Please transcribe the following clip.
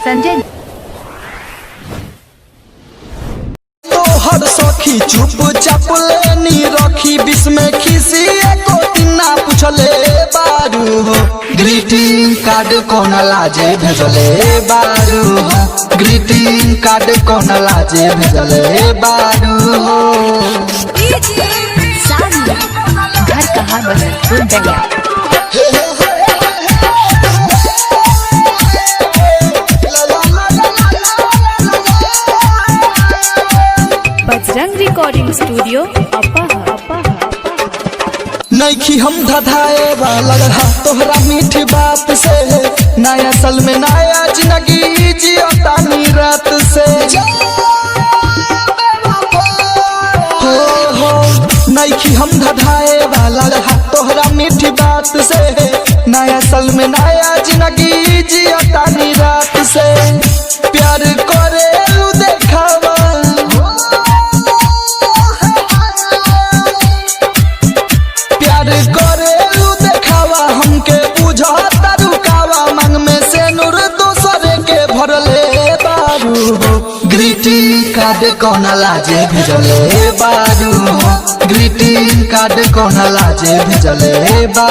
संजय तोहर सखी चुपचाप लेनी रखी बीच में खिसी एको ना पूछले बारू हो ग्रीटिंग कार्ड कौन लाजे भेजले बारू हो ग्रीटिंग कार्ड कौन लाजे भेजले बारू हो घर कहाँ बसंतपुर दरिया बजरंग रिकॉर्डिंग स्टूडियो नईखी हम धधाए वाला तोहरा मीठी बात से नया सल में नया जिंदगी जियो तानी रात से हो नईखी हम धधाए वाला तोहरा मीठी बात से नया सल में नया जिंदगी जियो तानी रात से प्यार करे देखावा करेलू देखावा हमके बुझाता रुकावा मांग में से नूर दूसरे के भरले बारू हो ग्रीटिंग कार्ड कौन लाजे भेजले बारू हो ग्रीटिंग कार्ड कौन लाजे भेजले बारू।